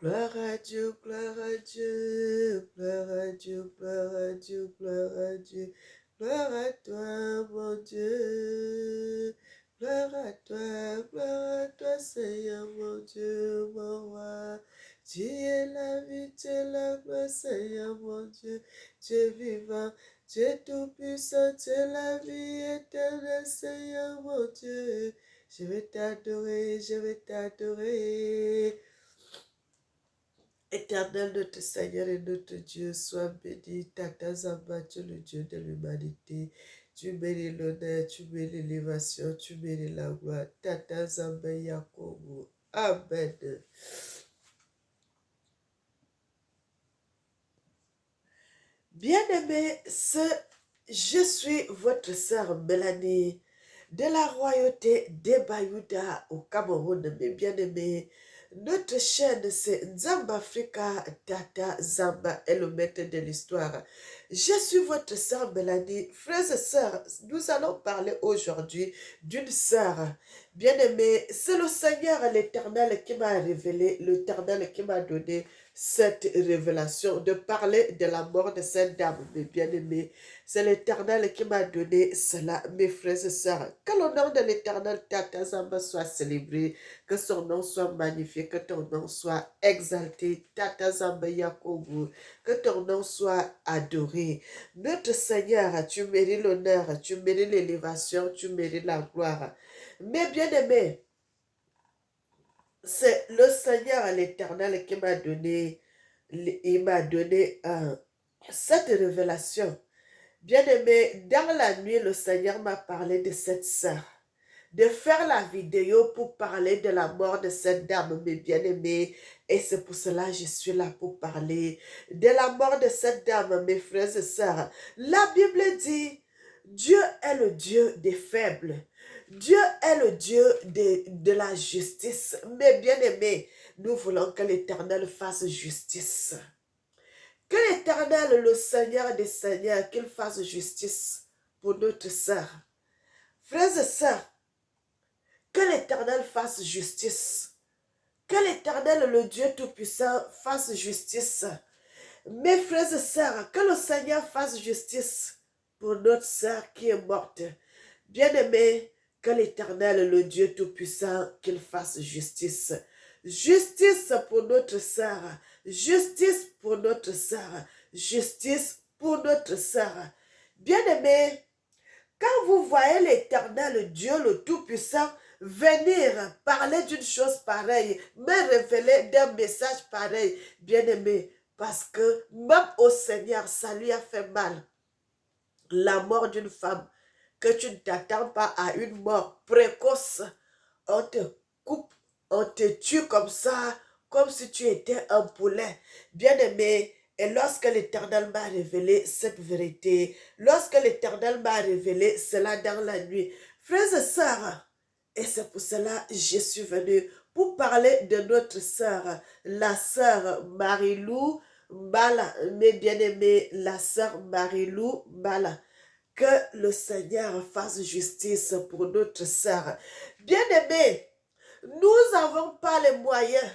Gloire à Dieu, gloire à Dieu, gloire à Dieu, gloire à Dieu, gloire à Dieu. Gloire à toi, mon Dieu. Gloire à toi, Seigneur, mon Dieu, mon roi. Tu es la vie, tu es la gloire, Seigneur, mon Dieu. Dieu vivant, Dieu tout-puissant, tu es la vie éternelle, Seigneur, mon Dieu. Je vais t'adorer, je vais t'adorer. Éternel, notre Seigneur et notre Dieu, sois béni. Tata Zamba, tu es le Dieu de l'humanité. Tu mérites l'honneur, tu mérites l'élévation, tu mérites la gloire. Tata Zamba Yakobo. Amen. Bien-aimés, je suis votre sœur Mélanie de la royauté des Bayouda au Cameroun, mes bien-aimés. Notre chaîne, c'est Nzamba Africa Tata Zamba est le maître de l'histoire. Je suis votre sœur Mélanie. Frères et sœurs, nous allons parler aujourd'hui d'une sœur. Bien-aimée, c'est le Seigneur l'Éternel qui m'a révélé, l'Éternel qui m'a donné cette révélation de parler de la mort de cette dame, mes bien-aimés. C'est l'Éternel qui m'a donné cela, mes frères et sœurs. Que le nom de l'Éternel Tata Zamba soit célébré, que son nom soit magnifié, que ton nom soit exalté, Tata Zamba Yakobo, que ton nom soit adoré. Notre Seigneur, tu mérites l'honneur, tu mérites l'élévation, tu mérites la gloire. Mes bien-aimés, c'est le Seigneur l'Éternel qui m'a donné, il m'a donné cette révélation. Bien-aimé, dans la nuit, le Seigneur m'a parlé de cette sœur, de faire la vidéo pour parler de la mort de cette dame, mes bien-aimés. Et c'est pour cela que je suis là pour parler de la mort de cette dame, mes frères et sœurs. La Bible dit, Dieu est le Dieu des faibles. Dieu est le Dieu de la justice. Mes bien-aimés, nous voulons que l'Éternel fasse justice. Que l'Éternel, le Seigneur des Seigneurs, qu'il fasse justice pour notre sœur. Frères et sœurs, que l'Éternel fasse justice. Que l'Éternel, le Dieu Tout-Puissant, fasse justice. Mes frères et sœurs, que le Seigneur fasse justice pour notre sœur qui est morte. Bien-aimé, que l'Éternel, le Dieu Tout-Puissant, qu'il fasse justice. Justice pour notre sœur. Justice pour notre sœur. Justice pour notre sœur. Bien-aimé, quand vous voyez l'Éternel, Dieu le Tout-Puissant, venir parler d'une chose pareille, me révéler d'un message pareil, bien-aimé, parce que même au Seigneur, ça lui a fait mal. La mort d'une femme, que tu ne t'attends pas à une mort précoce, on te coupe, on te tue comme ça, comme si tu étais un poulet. Bien-aimé, et lorsque l'Éternel m'a révélé cette vérité, lorsque l'Éternel m'a révélé cela dans la nuit, frères et sœurs, et c'est pour cela que je suis venue pour parler de notre sœur, la sœur Marie-Lou Mbala, mes bien-aimés, la sœur Marie-Lou Mbala. Que le Seigneur fasse justice pour notre sœur. Bien-aimés, nous n'avons pas les moyens.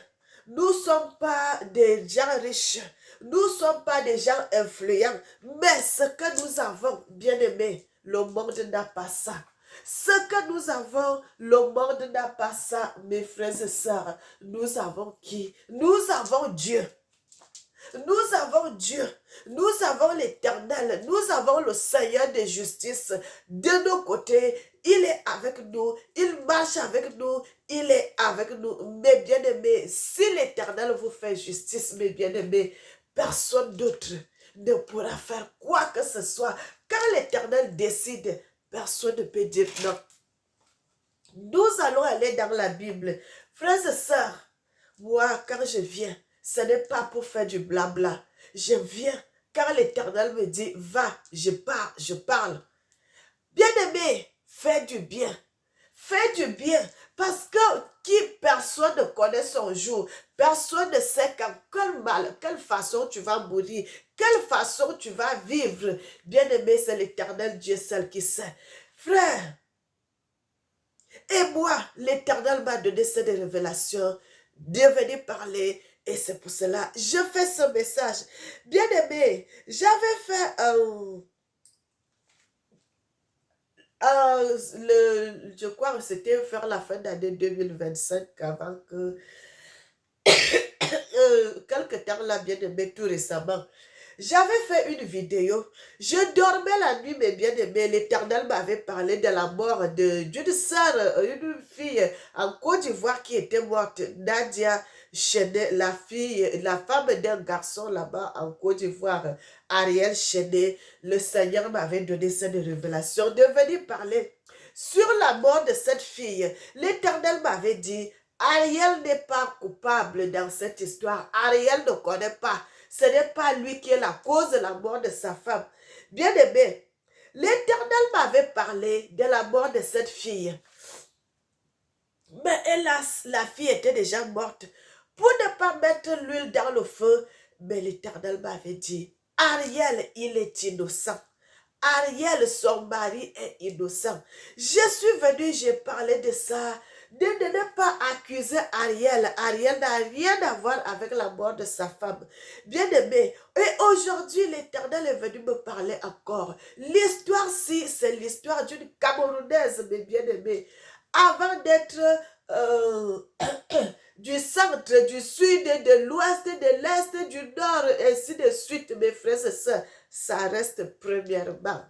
Nous ne sommes pas des gens riches. Nous ne sommes pas des gens influents. Mais ce que nous avons, bien-aimés, le monde n'a pas ça. Ce que nous avons, le monde n'a pas ça, mes frères et sœurs. Nous avons qui? Nous avons Dieu. Nous avons Dieu, nous avons l'Éternel, nous avons le Seigneur de justice de nos côtés. Il est avec nous, il marche avec nous, il est avec nous. Mes bien-aimés, si l'Éternel vous fait justice, mes bien-aimés, personne d'autre ne pourra faire quoi que ce soit. Quand l'Éternel décide, personne ne peut dire non. Nous allons aller dans la Bible. Frères et sœurs, moi, quand je viens, ce n'est pas pour faire du blabla. Je viens car l'Éternel me dit, va, je pars, je parle. Bien-aimé, fais du bien. Fais du bien. Parce que personne ne connaît son jour. Personne ne sait quelle façon tu vas mourir. Quelle façon tu vas vivre. Bien-aimé, c'est l'Éternel Dieu seul qui sait. Frère, et moi, l'Éternel m'a donné cette révélation de venir parler Et c'est pour cela, je fais ce message. Bien-aimé, j'avais fait je crois que c'était vers la fin d'année 2025 avant que, quelque temps là, bien-aimé, tout récemment, j'avais fait une vidéo. Je dormais la nuit, mes bien-aimés. L'Éternel m'avait parlé de la mort d'une sœur, une fille en Côte d'Ivoire qui était morte. Nadia Chenet, la femme d'un garçon là-bas en Côte d'Ivoire, Ariel Chenet. Le Seigneur m'avait donné cette révélation de venir parler sur la mort de cette fille. L'Éternel m'avait dit, Ariel n'est pas coupable dans cette histoire. Ariel ne connaît pas. Ce n'est pas lui qui est la cause de la mort de sa femme. Bien-aimé, l'Éternel m'avait parlé de la mort de cette fille. Mais hélas, la fille était déjà morte. Pour ne pas mettre l'huile dans le feu, mais l'Éternel m'avait dit, Ariel, il est innocent. Ariel, son mari, est innocent. Je suis venue, j'ai parlé de ça, de ne pas accuser Ariel. Ariel n'a rien à voir avec la mort de sa femme. Bien-aimé, et aujourd'hui, l'Éternel est venu me parler encore. L'histoire-ci, c'est l'histoire d'une Camerounaise, mes bien-aimés. Avant d'être du centre, du sud, de l'ouest, de l'est, du nord, ainsi de suite, mes frères et sœurs, ça reste premièrement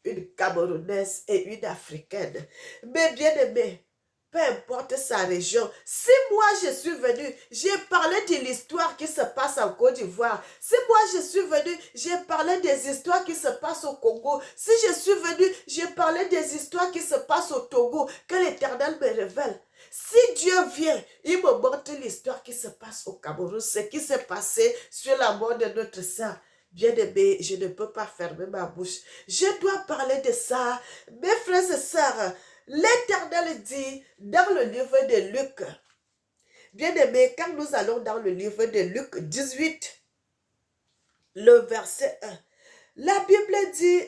une Camerounaise et une Africaine. Mais bien aimé, peu importe sa région, si moi je suis venue, j'ai parlé de l'histoire qui se passe en Côte d'Ivoire, si moi je suis venue, j'ai parlé des histoires qui se passent au Congo, si je suis venue, j'ai parlé des histoires qui se passent au Togo, que l'Éternel me révèle. Si Dieu vient, il me montre l'histoire qui se passe au Cameroun, ce qui s'est passé sur la mort de notre sœur. Bien-aimé, je ne peux pas fermer ma bouche. Je dois parler de ça. Mes frères et sœurs, l'Éternel dit dans le livre de Luc, bien-aimé, quand nous allons dans le livre de Luc 18, le verset 1, la Bible dit,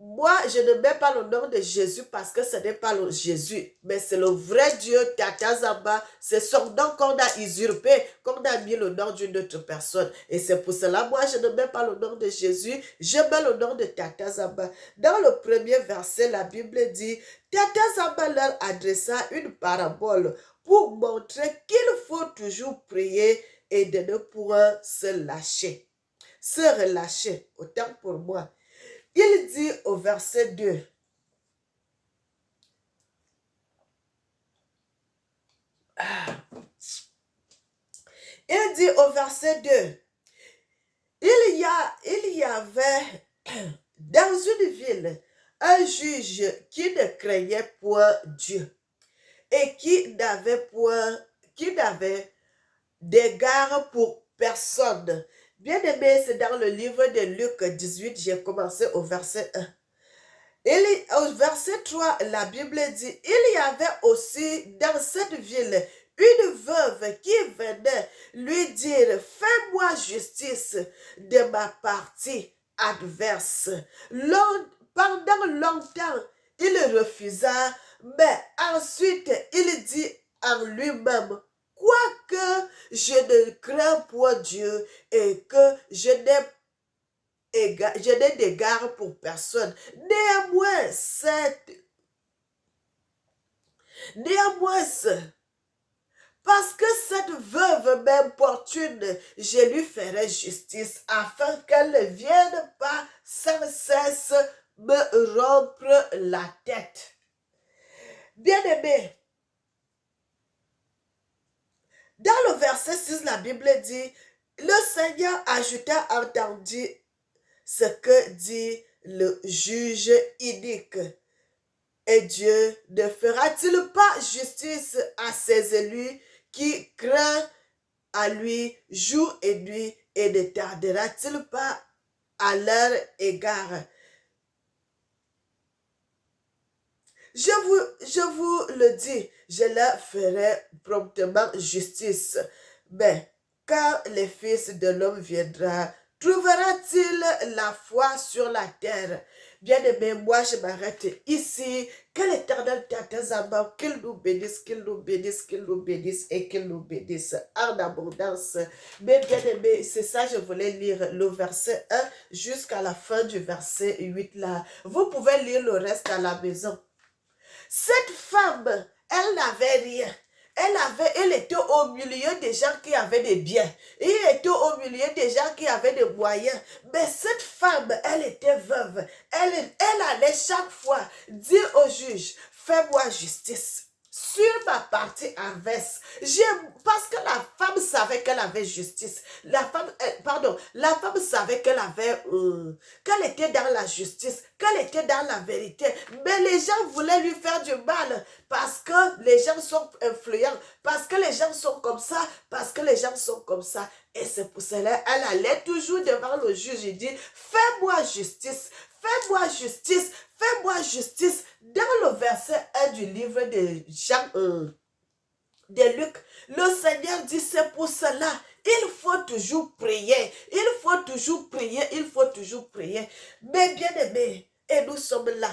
moi, je ne mets pas le nom de Jésus parce que ce n'est pas le Jésus, mais c'est le vrai Dieu, Tata Zamba. C'est son nom qu'on a usurpé, qu'on a mis le nom d'une autre personne. Et c'est pour cela, moi, je ne mets pas le nom de Jésus, je mets le nom de Tata Zamba. Dans le premier verset, la Bible dit, Tata Zamba leur adressa une parabole pour montrer qu'il faut toujours prier et de ne point se lâcher. Se relâcher, autant pour moi. Il dit au verset 2, il dit au verset 2, il y avait dans une ville un juge qui ne craignait point Dieu et qui n'avait d'égard pour personne. Bien aimé, c'est dans le livre de Luc 18, j'ai commencé au verset 1. Au verset 3, la Bible dit, il y avait aussi dans cette ville une veuve qui venait lui dire, fais-moi justice de ma partie adverse. Pendant longtemps, il refusa, mais ensuite il dit en lui-même, quoique je ne crains point Dieu et que je n'ai d'égard pour personne. Néanmoins, parce que cette veuve m'importune, je lui ferai justice afin qu'elle ne vienne pas sans cesse me rompre la tête. Bien-aimé, dans le verset 6, la Bible dit, le Seigneur ajouta entendu ce que dit le juge inique. Et Dieu ne fera-t-il pas justice à ses élus qui craignent à lui jour et nuit et ne tardera-t-il pas à leur égard? Je vous le dis, je leur ferai promptement justice. Mais quand le Fils de l'homme viendra, trouvera-t-il la foi sur la terre? Bien-aimé, moi je m'arrête ici. Que l'Éternel t'attende, qu'il nous bénisse, qu'il nous bénisse, qu'il nous bénisse et qu'il nous bénisse en abondance. Mais bien-aimé, c'est ça, je voulais lire le verset 1 jusqu'à la fin du verset 8 là. Vous pouvez lire le reste à la maison. Cette femme, elle n'avait rien. Elle était au milieu des gens qui avaient des biens. Elle était au milieu des gens qui avaient des moyens. Mais cette femme, elle était veuve. Elle allait chaque fois dire au juge, fais-moi justice sur ma partie adverse. Parce que la femme savait qu'elle avait justice. La femme savait qu'elle était dans la justice, qu'elle était dans la vérité. Mais les gens voulaient lui faire du mal parce que les gens sont influents, parce que les gens sont comme ça, parce que les gens sont comme ça. Et c'est pour cela qu'elle allait toujours devant le juge et dit, fais-moi justice, fais-moi justice, fais-moi justice. Dans le verset 1 du livre de Luc, le Seigneur dit, c'est pour cela, il faut toujours prier, il faut toujours prier, il faut toujours prier. Mais bien aimé, et nous sommes là.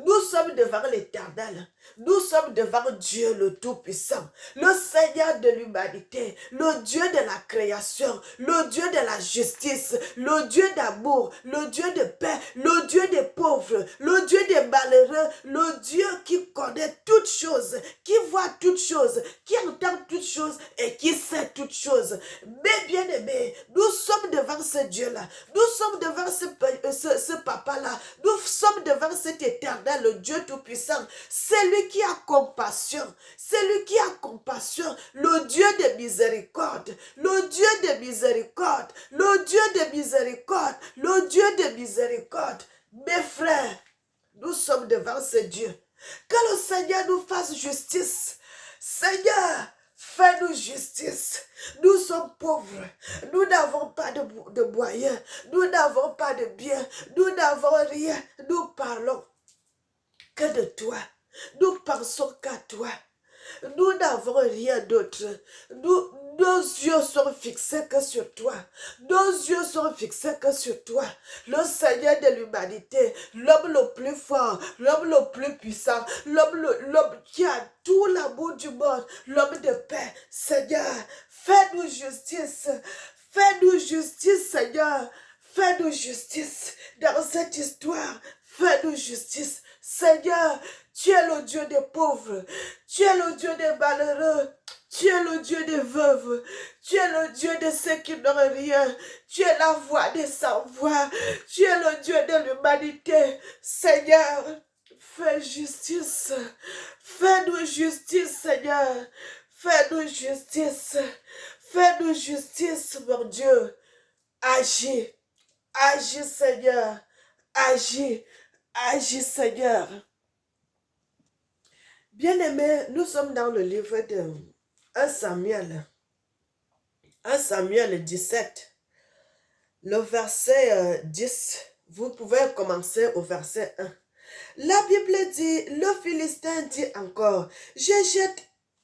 Nous sommes devant l'Éternel. Nous sommes devant Dieu le Tout-Puissant, le Seigneur de l'humanité, le Dieu de la création, le Dieu de la justice, le Dieu d'amour, le Dieu de paix, le Dieu des pauvres, le Dieu des malheureux, le Dieu qui connaît toutes choses, qui voit toutes choses, qui entend toutes choses et qui sait toutes choses. Mais bien aimés, nous sommes devant ce Dieu-là, nous sommes devant ce papa-là, nous sommes devant cet Éternel, le Dieu Tout-Puissant. C'est lui qui a compassion, c'est lui qui a compassion, le Dieu de miséricorde, le Dieu de miséricorde, le Dieu de miséricorde, le Dieu de miséricorde. Mes frères, nous sommes devant ce Dieu. Que le Seigneur nous fasse justice. Seigneur, fais-nous justice. Nous sommes pauvres. Nous n'avons pas de moyens. Nous n'avons pas de biens. Nous n'avons rien. Nous parlons que de toi. Nous pensons qu'à toi. Nous n'avons rien d'autre. Nos yeux sont fixés que sur toi. Nos yeux sont fixés que sur toi. Le Seigneur de l'humanité, l'homme le plus fort, l'homme le plus puissant, l'homme qui a tout l'amour du monde, l'homme de paix. Seigneur, fais-nous justice. Fais-nous justice, Seigneur. Fais-nous justice dans cette histoire. Fais-nous justice. Seigneur, tu es le Dieu des pauvres. Tu es le Dieu des malheureux. Tu es le Dieu des veuves. Tu es le Dieu de ceux qui n'ont rien. Tu es la voix des sans-voix. Tu es le Dieu de l'humanité. Seigneur, fais justice. Fais-nous justice, Seigneur. Fais-nous justice. Fais-nous justice, mon Dieu. Agis. Agis, Seigneur. Agis. Agis, Seigneur. Bien-aimés, nous sommes dans le livre de 1 Samuel. 1 Samuel 17. Le verset 10. Vous pouvez commencer au verset 1. La Bible dit, le Philistin dit encore, je jette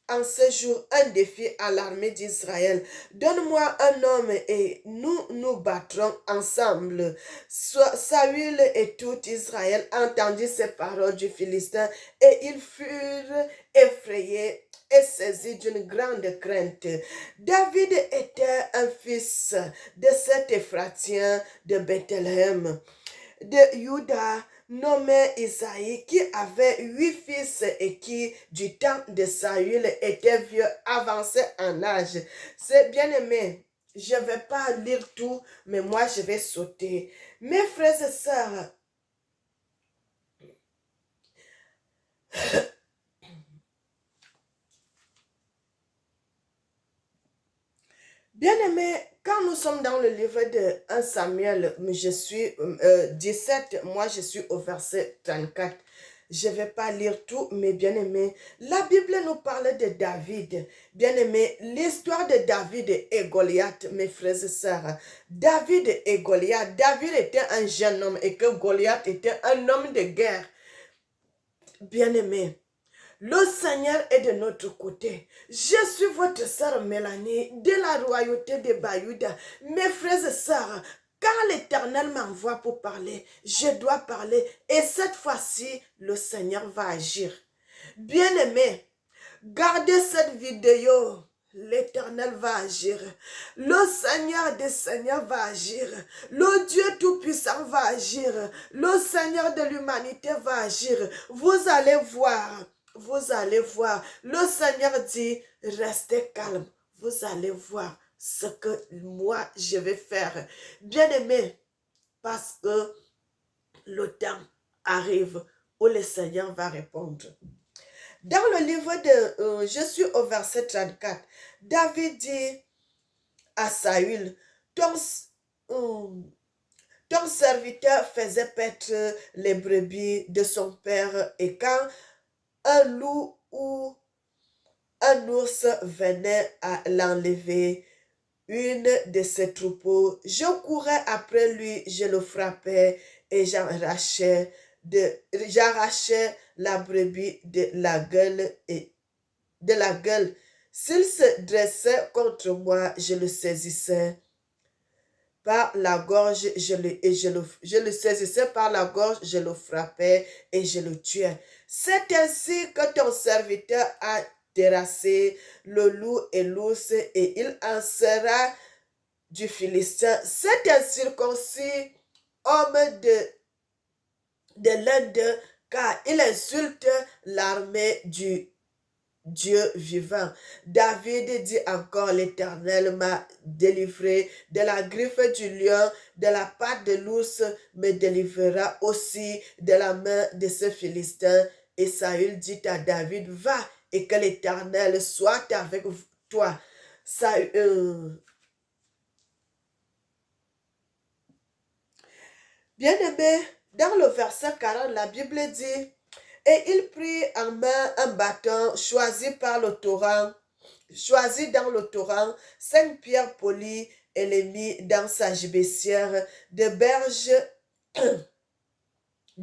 en ce jour un défi à l'armée d'Israël. Donne-moi un homme et nous nous battrons ensemble. Saül et tout Israël entendit ces paroles du Philistin et ils furent effrayés et saisis d'une grande crainte. David était un fils de cet Éphratien de Bethléem, de Juda, nommé Isaïe, qui avait 8 fils et qui, du temps de Saül, était vieux, avancé en âge. C'est bien aimé. Je ne vais pas lire tout, mais moi je vais sauter. Mes frères et sœurs, bien aimé, quand nous sommes dans le livre de 1 Samuel, je suis 17, moi je suis au verset 34. Je ne vais pas lire tout, mais bien aimé, la Bible nous parle de David. Bien aimé, l'histoire de David et Goliath, mes frères et sœurs. David et Goliath. David était un jeune homme et que Goliath était un homme de guerre. Bien aimé, le Seigneur est de notre côté. Je suis votre sœur Mélanie de la royauté de Bayouda. Mes frères et sœurs, Quand l'Éternel m'envoie pour parler, je dois parler. Et cette fois-ci, le Seigneur va agir. Bien-aimé, gardez cette vidéo. L'Éternel va agir. Le Seigneur des Seigneurs va agir. Le Dieu Tout-Puissant va agir. Le Seigneur de l'humanité va agir. Vous allez voir. Vous allez voir. Le Seigneur dit, restez calme. Vous allez voir ce que moi je vais faire. Bien-aimé, parce que le temps arrive où le Seigneur va répondre. Dans le livre de, je suis au verset 34, David dit à Saül, ton serviteur faisait paître les brebis de son père, et quand un loup ou un ours venait à l'enlever, une de ses troupeaux, je courais après lui, je le frappais et j'arrachais la brebis de la gueule et de la gueule. S'il se dressait contre moi, je le saisissais par la gorge, je le saisissais par la gorge, je le frappais et je le tuais. C'est ainsi que ton serviteur a terrassé le loup et l'ours, et il en sera du Philistin. C'est un circoncis, homme de l'un d'eux, car il insulte l'armée du Dieu vivant. David dit encore, l'Éternel m'a délivré de la griffe du lion, de la patte de l'ours, me délivrera aussi de la main de ce Philistin. Et Saül dit à David, va, et que l'Éternel soit avec toi. Bien-aimé, dans le verset 40, la Bible dit, et il prit en main un bâton choisi dans le torrent, 5 pierres polies, et les mit dans sa gibecière de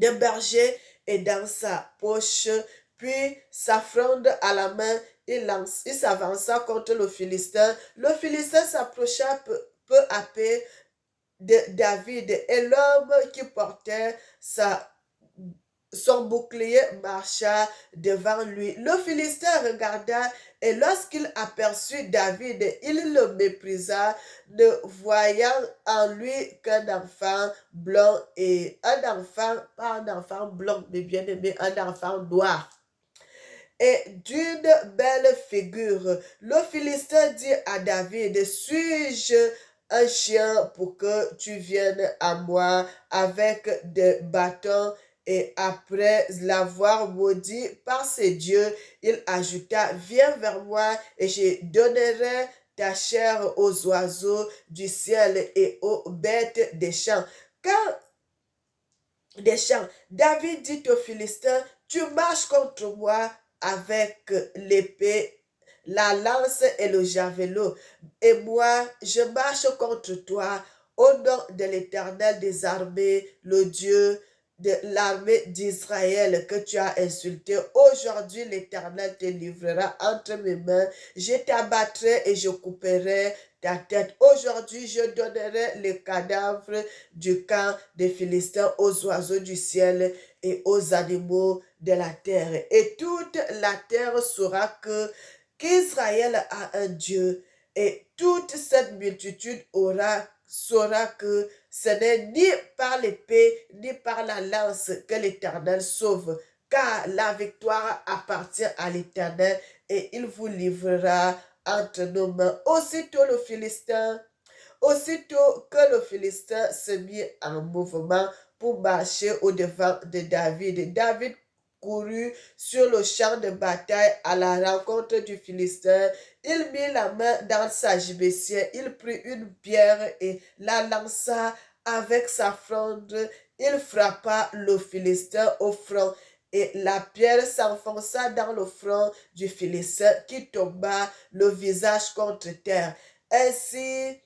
berger et dans sa poche, puis sa fronde à la main, il s'avança contre le Philistin. Le Philistin s'approcha peu à peu de David, et l'homme qui portait son bouclier marcha devant lui. Le Philistin regarda, et lorsqu'il aperçut David, il le méprisa, ne voyant en lui qu'un enfant blanc, et pas un enfant blanc, mais bien aimé, un enfant noir et d'une belle figure. Le Philistin dit à David, suis-je un chien pour que tu viennes à moi avec des bâtons? Et après l'avoir maudit par ses dieux, il ajouta, viens vers moi et je donnerai ta chair aux oiseaux du ciel et aux bêtes des champs. David dit aux Philistins, tu marches contre moi avec l'épée, la lance et le javelot, et moi je marche contre toi au nom de l'Éternel des armées, le Dieu de l'armée d'Israël que tu as insulté. Aujourd'hui l'Éternel te livrera entre mes mains, je t'abattrai et je couperai ta tête. Aujourd'hui je donnerai les cadavres du camp des Philistins aux oiseaux du ciel et aux animaux de la terre. Et toute la terre saura qu'Israël a un Dieu, et toute cette multitude saura que ce n'est ni par l'épée ni par la lance que l'Éternel sauve, car la victoire appartient à l'Éternel, et il vous livrera entre nos mains. Aussitôt que le Philistin se mit en mouvement pour marcher au-devant de David, David courut sur le champ de bataille à la rencontre du Philistin. Il mit la main dans sa gibecière, il prit une pierre et la lança avec sa fronde. Il frappa le Philistin au front, et la pierre s'enfonça dans le front du Philistin, qui tomba le visage contre terre. Ainsi,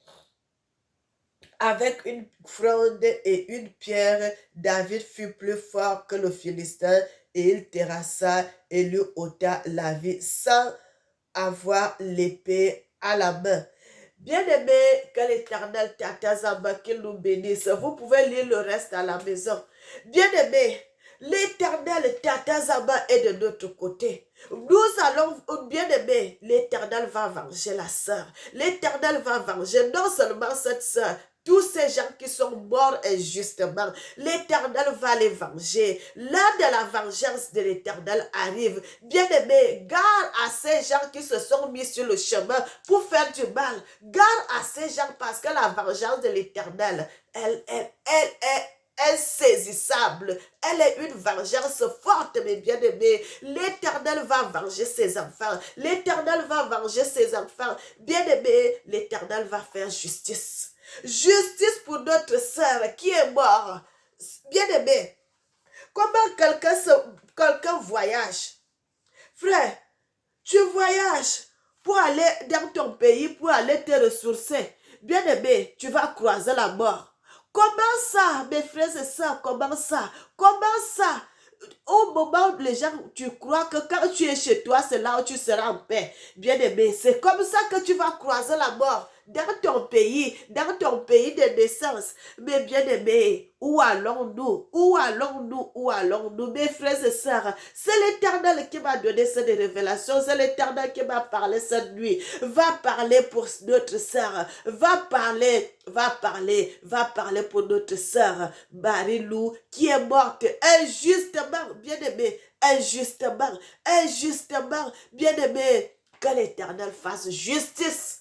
avec une fronde et une pierre, David fut plus fort que le Philistin, et il terrassa et lui ôta la vie sans avoir l'épée à la main. Bien-aimé, que l'Éternel Tatazamba, qu'il nous bénisse. Vous pouvez lire le reste à la maison. Bien-aimé, l'Éternel Tatazamba est de notre côté. Nous allons, bien-aimé, l'Éternel va venger la sœur. L'Éternel va venger non seulement cette sœur, tous ces gens qui sont morts injustement, l'Éternel va les venger. L'heure de la vengeance de l'Éternel arrive. Bien-aimé, garde à ces gens qui se sont mis sur le chemin pour faire du mal. Garde à ces gens parce que la vengeance de l'Éternel, elle est insaisissable. Elle est une vengeance forte, mes bien-aimés. L'Éternel va venger ses enfants. L'Éternel va venger ses enfants. Bien-aimés, l'Éternel va faire justice. Justice pour notre sœur qui est morte. Bien-aimé, comment quelqu'un voyage? Frère, tu voyages pour aller dans ton pays, pour aller te ressourcer. Bien-aimé, tu vas croiser la mort. Comment ça, mes frères et sœurs, comment ça? Comment ça? Au moment où les gens, tu crois que quand tu es chez toi, c'est là où tu seras en paix. Bien-aimé, c'est comme ça que tu vas croiser la mort dans ton pays de naissance. Mais bien-aimé, où allons-nous? Où allons-nous? Où allons-nous? Mes frères et sœurs, c'est l'Éternel qui m'a donné cette révélation. C'est l'Éternel qui m'a parlé cette nuit. Va parler pour notre sœur. Va parler pour notre sœur Marie-Lou qui est morte injustement, bien-aimé, injustement, bien-aimé. Que l'Éternel fasse justice.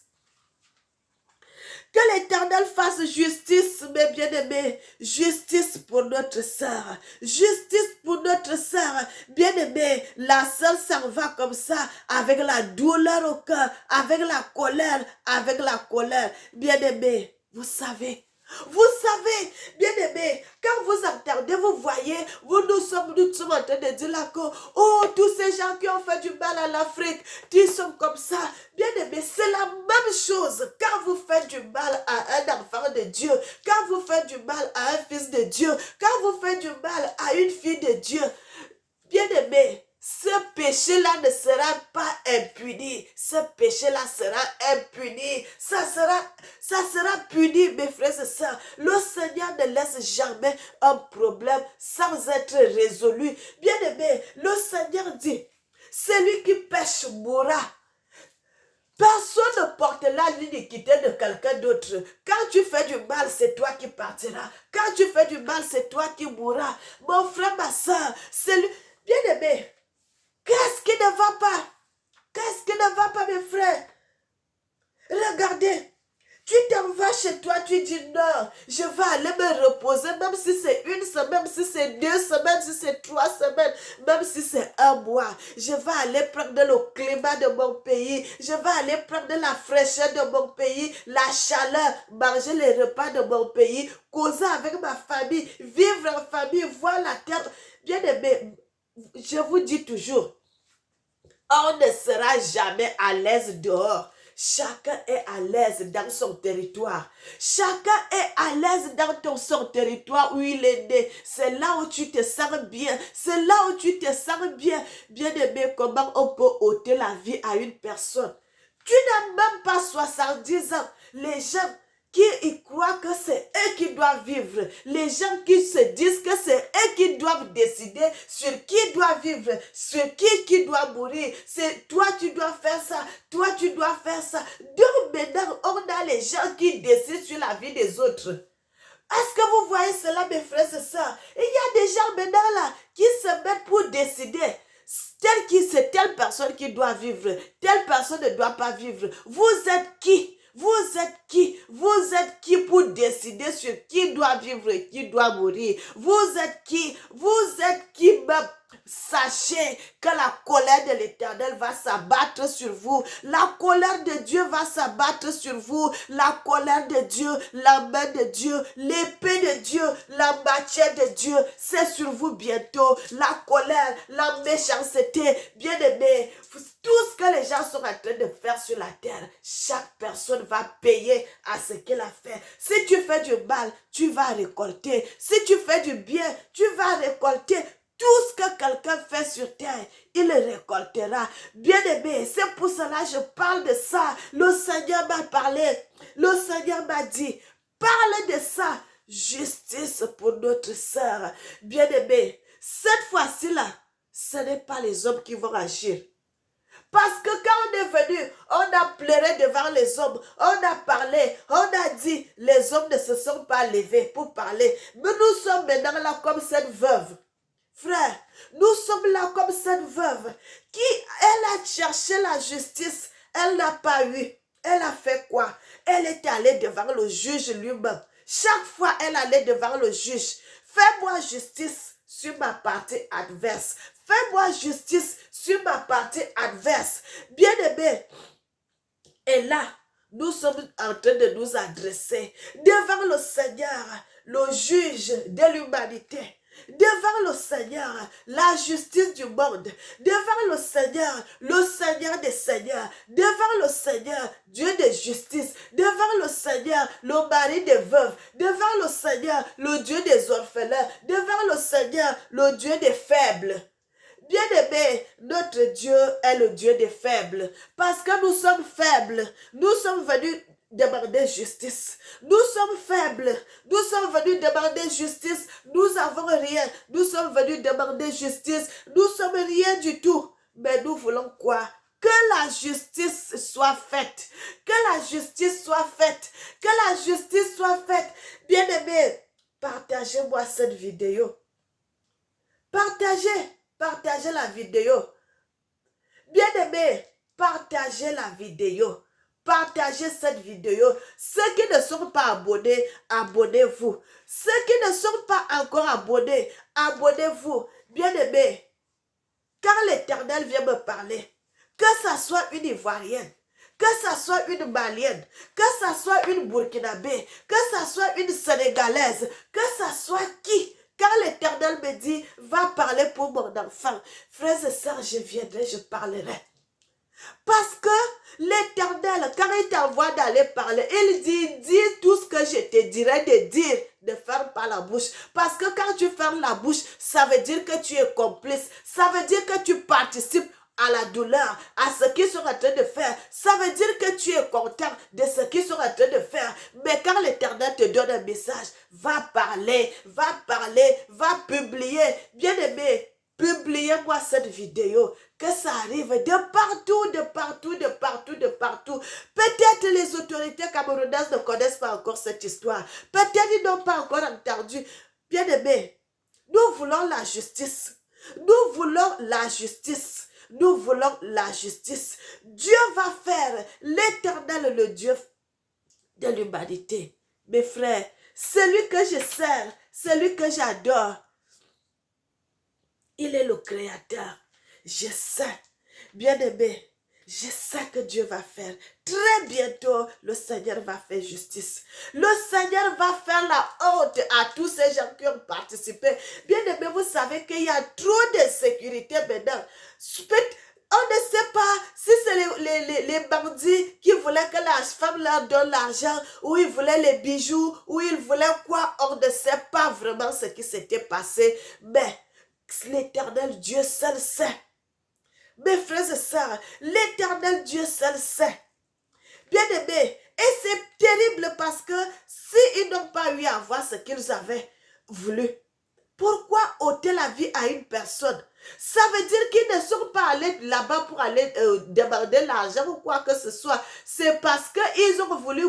Que l'Éternel fasse justice, mes bien-aimés. Justice pour notre sœur. Justice pour notre sœur. Bien-aimé, la sœur s'en va comme ça, avec la douleur au cœur, avec la colère, Bien-aimé, vous savez, bien-aimés, quand vous entendez, vous voyez, nous sommes en train de dire là que, oh, tous ces gens qui ont fait du mal à l'Afrique, qui sont comme ça. Bien-aimés, c'est la même chose. Quand vous faites du mal à un enfant de Dieu, quand vous faites du mal à un fils de Dieu, quand vous faites du mal à une fille de Dieu, bien-aimé, ce péché-là ne sera pas impuni. Ce péché-là sera impuni. Ça sera puni, mes frères et sœurs. Le Seigneur ne laisse jamais un problème sans être résolu. Bien-aimé, le Seigneur dit, celui qui pêche mourra. Personne ne portera l'iniquité de quelqu'un d'autre. Quand tu fais du mal, c'est toi qui partiras. Quand tu fais du mal, c'est toi qui mourras. Mon frère, ma soeur, bien-aimé, qu'est-ce qui ne va pas? Qu'est-ce qui ne va pas, mes frères? Regardez. Tu t'en vas chez toi, tu dis non, je vais aller me reposer, même si c'est une semaine, même si c'est 2 semaines, si c'est 3 semaines, même si c'est 1 mois. Je vais aller prendre le climat de mon pays, je vais aller prendre la fraîcheur de mon pays, la chaleur, manger les repas de mon pays, causer avec ma famille, vivre en famille, voir la terre. Bien aimé, je vous dis toujours, on ne sera jamais à l'aise dehors. Chacun est à l'aise dans son territoire. Chacun est à l'aise dans son territoire où il est né. C'est là où tu te sens bien. C'est là où tu te sens bien. Bien aimé, comment on peut ôter la vie à une personne? Tu n'as même pas 70 ans. Les gens qui y croient que c'est eux qui doivent vivre. Les gens qui se disent que c'est eux qui doivent décider sur qui doit vivre, sur qui doit mourir. C'est toi tu dois faire ça, toi tu dois faire ça. Donc maintenant, on a les gens qui décident sur la vie des autres. Est-ce que vous voyez cela, mes frères et sœurs? Il y a des gens maintenant là qui se mettent pour décider. C'est telle personne qui doit vivre, telle personne ne doit pas vivre. Vous êtes qui? Vous êtes qui? Vous êtes qui pour décider sur qui doit vivre et qui doit mourir? Vous êtes qui? Vous êtes qui même? Sachez que la colère de l'Éternel va s'abattre sur vous. La colère de Dieu va s'abattre sur vous. La colère de Dieu, la main de Dieu, l'épée de Dieu, la machette de Dieu, c'est sur vous bientôt. La colère, la méchanceté, bien-aimés, tout ce que les gens sont en train de faire sur la terre, chaque personne va payer à ce qu'elle a fait. Si tu fais du mal, tu vas récolter. Si tu fais du bien, tu vas récolter. Tout ce que quelqu'un fait sur terre, il le récoltera. Bien-aimé, c'est pour cela que je parle de ça. Le Seigneur m'a parlé le Seigneur m'a dit, parle de ça, justice pour notre sœur. Bien-aimé, cette fois-ci-là, ce n'est pas les hommes qui vont agir. Parce que quand on est venu, on a pleuré devant les hommes, on a parlé, on a dit, les hommes ne se sont pas levés pour parler. Mais nous sommes maintenant là comme cette veuve. Frère, nous sommes là comme cette veuve qui, elle a cherché la justice, elle n'a pas eu. Elle a fait quoi? Elle est allée devant le juge lui-même. Chaque fois, elle allait devant le juge. Fais-moi justice sur ma partie adverse. Fais-moi justice sur ma partie adverse. Bien-aimé. Et là, nous sommes en train de nous adresser devant le Seigneur, le juge de l'humanité. Devant le Seigneur, la justice du monde. Devant le Seigneur des seigneurs. Devant le Seigneur, Dieu de justice. Devant le Seigneur, le mari des veuves. Devant le Seigneur, le Dieu des orphelins. Devant le Seigneur, le Dieu des faibles. Bien-aimé, notre Dieu est le Dieu des faibles. Parce que nous sommes faibles. Nous sommes venus demander justice. Nous sommes faibles. Nous sommes venus demander justice. Nous n'avons rien. Nous sommes venus demander justice. Nous sommes rien du tout. Mais nous voulons quoi? Que la justice soit faite. Que la justice soit faite. Que la justice soit faite. Bien-aimé, partagez-moi cette vidéo. Partagez la vidéo. Bien-aimés, partagez la vidéo. Partagez cette vidéo. Ceux qui ne sont pas abonnés, abonnez-vous. Ceux qui ne sont pas encore abonnés, abonnez-vous. Bien-aimés, quand l'Éternel vient me parler, que ça soit une Ivoirienne, que ça soit une Malienne, que ça soit une Burkinabé, que ça soit une Sénégalaise, que ça soit qui? Quand l'Éternel me dit, va parler pour mon enfant, frères et sœurs, je viendrai, je parlerai. Parce que l'Éternel, quand il t'envoie d'aller parler, il dit, dis tout ce que je te dirai de dire, ne ferme pas la bouche. Parce que quand tu fermes la bouche, ça veut dire que tu es complice. Ça veut dire que tu participes à la douleur, à ce qu'ils sont en train de faire. Ça veut dire que tu es content de ce qu'ils sont en train de faire. Mais quand l'Éternel te donne un message, va parler, va publier. Bien-aimé, publiez-moi cette vidéo, que ça arrive de partout, de partout, de partout, de partout. Peut-être les autorités camerounaises ne connaissent pas encore cette histoire. Peut-être ils n'ont pas encore entendu. Bien-aimé, nous voulons la justice. Nous voulons la justice. Nous voulons la justice. Dieu va faire, l'Éternel, le Dieu de l'humanité. Mes frères, celui que je sers, celui que j'adore, il est le Créateur. Je sais, bien-aimé, je sais que Dieu va faire. Très bientôt, le Seigneur va faire justice. Le Seigneur va faire la honte à tous ces gens qui ont participé. Bien-aimé, vous savez qu'il y a trop d'insécurité maintenant. On ne sait pas si c'est les bandits qui voulaient que la femme leur donne l'argent, ou ils voulaient les bijoux, ou ils voulaient quoi. On ne sait pas vraiment ce qui s'était passé. Mais l'Éternel Dieu seul sait. Mes frères et sœurs, l'Éternel Dieu seul sait. Bien-aimés, et c'est terrible parce que s'ils n'ont pas eu à voir ce qu'ils avaient voulu, pourquoi ôter la vie à une personne? Ça veut dire qu'ils ne sont pas allés là-bas pour aller demander l'argent ou quoi que ce soit. C'est parce qu'ils ont voulu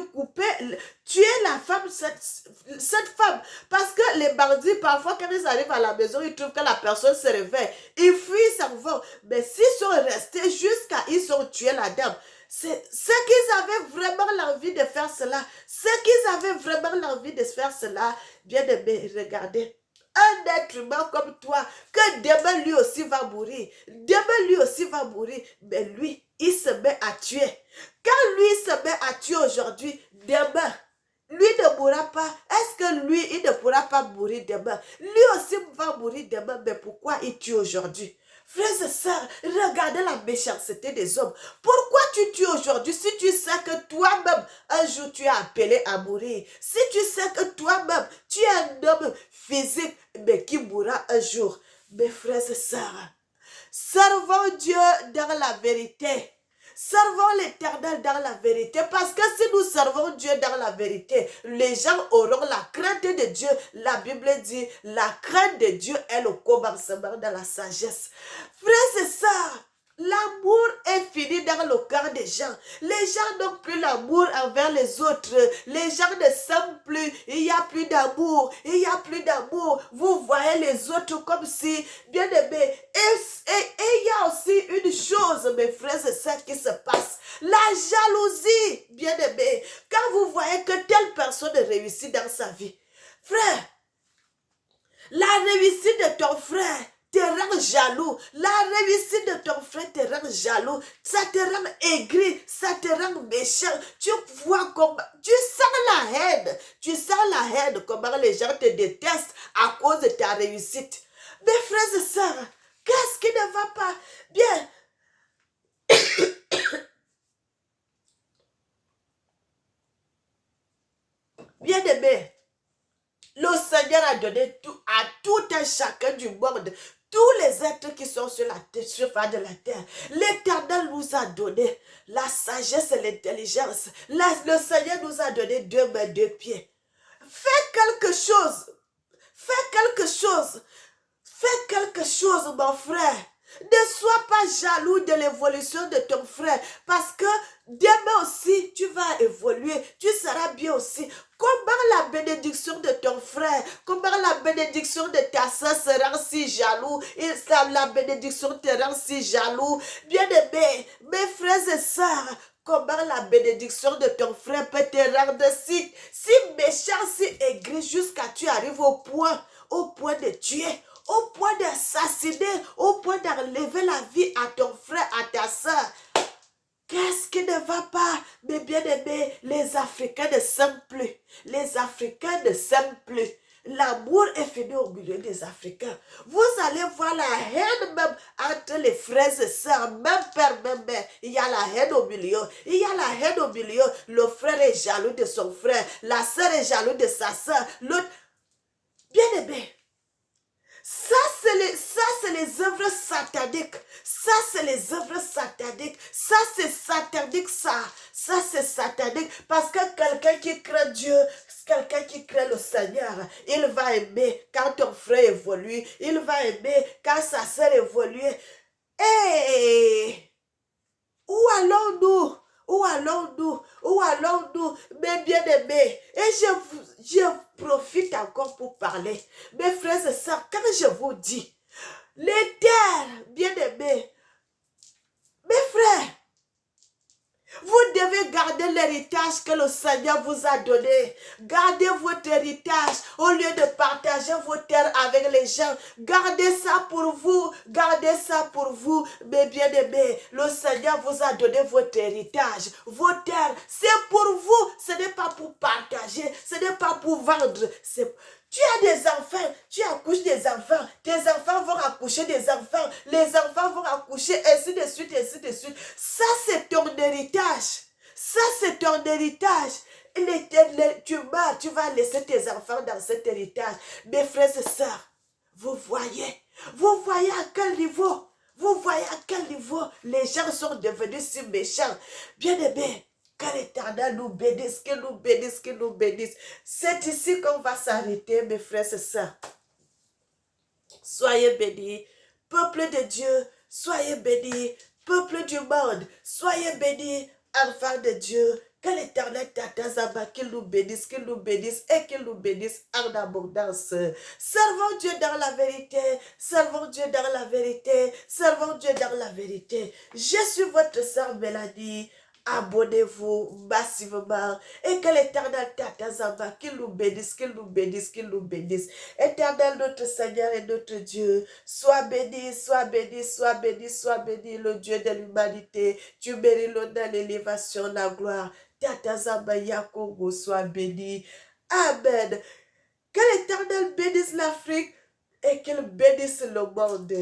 tuer la femme, cette femme. Parce que les bandits, parfois, quand ils arrivent à la maison, ils trouvent que la personne se réveille. Ils fuient, s'en vont. Mais s'ils sont restés jusqu'à ils ont tué la dame, c'est ce qu'ils avaient vraiment l'envie de faire cela. Ce qu'ils avaient vraiment l'envie de faire cela. Bien aimé, regardez. Un être humain comme toi, que demain lui aussi va mourir. Demain lui aussi va mourir. Mais lui, il se met à tuer. Quand lui se met à tuer aujourd'hui, demain, lui ne mourra pas. Est-ce que lui, il ne pourra pas mourir demain? Lui aussi va mourir demain. Mais pourquoi il tue aujourd'hui? Frères et sœurs, regardez la méchanceté des hommes. Pourquoi tu tues aujourd'hui si tu sais que toi-même, un jour, tu es appelé à mourir? Si tu sais que toi-même, tu es un homme physique, mais qui mourra un jour. Mes frères et sœurs, servons Dieu dans la vérité. Servons l'Éternel dans la vérité, parce que si nous servons Dieu dans la vérité, les gens auront la crainte de Dieu. La Bible dit, la crainte de Dieu est le commencement de la sagesse. Frères et sœurs, l'amour est fini dans le cœur des gens. Les gens n'ont plus l'amour envers les autres. Les gens ne s'aiment plus. Il n'y a plus d'amour. Il n'y a plus d'amour. Vous voyez les autres comme si, bien aimés. Et il y a aussi une chose, mes frères et sœurs, qui se passe. La jalousie, bien aimés. Quand vous voyez que telle personne réussit dans sa vie. Frère, la réussite de ton frère te rend jaloux. La réussite de ton frère te rend jaloux. Ça te rend aigri, ça te rend méchant. Tu vois comment, tu sens la haine. Tu sens la haine, comment les gens te détestent à cause de ta réussite. Mes frères et sœurs, qu'est-ce qui ne va pas? Bien. Bien aimé. Le Seigneur a donné tout à tout un chacun du monde, tous les êtres qui sont sur la terre, sur de la terre. L'Éternel nous a donné la sagesse et l'intelligence. Le Seigneur nous a donné 2 mains, 2 pieds. Fais quelque chose. Fais quelque chose. Fais quelque chose, mon frère. Ne sois pas jaloux de l'évolution de ton frère, parce que demain aussi, tu vas évoluer, tu seras bien aussi. Comment la bénédiction de ton frère, comment la bénédiction de ta soeur se rend si jaloux, et la bénédiction te rend si jaloux. Bien aimé, mes frères et sœurs, comment la bénédiction de ton frère peut te rendre si méchant, si aigri, jusqu'à tu arrives au point de tuer, au point d'assassiner, au point d'enlever la vie à ton frère, à ta soeur. Qu'est-ce qui ne va pas, mes bien-aimés? Les Africains ne s'aiment plus. Les Africains ne s'aiment plus. L'amour est fini au milieu des Africains. Vous allez voir la haine même entre les frères et sœurs, même père, même mère. Il y a la haine au milieu. Il y a la haine au milieu. Le frère est jaloux de son frère. La sœur est jaloux de sa sœur. L'autre, bien-aimé. Ça, c'est les œuvres sataniques. Ça, c'est les œuvres sataniques. Ça, c'est satanique, ça. Ça, c'est satanique. Parce que quelqu'un qui craint Dieu, quelqu'un qui craint le Seigneur, il va aimer quand ton frère évolue. Il va aimer quand sa sœur évolue. Et où allons-nous? Où allons-nous? Où allons-nous, mes bien-aimés? Et je profite encore pour parler. Mes frères et sœurs, quand je vous dis, les terres, bien-aimés, mes frères, vous devez garder l'héritage que le Seigneur vous a donné. Gardez votre héritage au lieu de partager vos terres avec les gens. Gardez ça pour vous. Gardez ça pour vous, mes bien-aimés. Le Seigneur vous a donné votre héritage. Vos terres, c'est pour vous. Ce n'est pas pour partager. Ce n'est pas pour vendre. Tu as des enfants, tu accouches des enfants, tes enfants vont accoucher des enfants, les enfants vont accoucher, ainsi de suite, ainsi de suite. Ça, c'est ton héritage. Ça, c'est ton héritage. Tu meurs, tu vas laisser tes enfants dans cet héritage. Mes frères et sœurs, vous voyez à quel niveau, vous voyez à quel niveau les gens sont devenus si méchants. Bien aimés. Que l'Éternel nous bénisse, qu'il nous bénisse, qu'il nous bénisse. C'est ici qu'on va s'arrêter, mes frères et sœurs. Soyez bénis, peuple de Dieu, soyez bénis, peuple du monde, soyez bénis, enfants de Dieu. Que l'Éternel Tatazaba, qu'il nous bénisse et qu'il nous bénisse en abondance. Servons Dieu dans la vérité, servons Dieu dans la vérité, servons Dieu dans la vérité. Je suis votre sœur Mélanie. Abonnez-vous massivement et que l'Éternel Tatazamba, qu'il nous bénisse, qu'il nous bénisse, qu'il nous bénisse. Éternel notre Seigneur et notre Dieu, sois béni, sois béni, sois béni, sois béni, le Dieu de l'humanité. Tu mérites l'honneur, l'élévation, la gloire. Tatazamba Yakongo, sois béni. Amen. Que l'Éternel bénisse l'Afrique et qu'il bénisse le monde.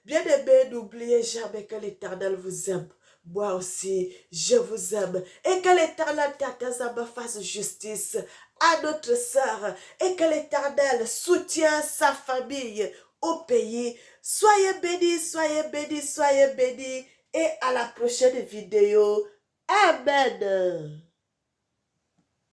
Bien-aimés, n'oubliez jamais que l'Éternel vous aime. Moi aussi, je vous aime. Et que l'Éternel Tatazamba fasse justice à notre sœur. Et que l'Éternel soutienne sa famille au pays. Soyez bénis, soyez bénis, soyez bénis. et à la prochaine vidéo. Amen.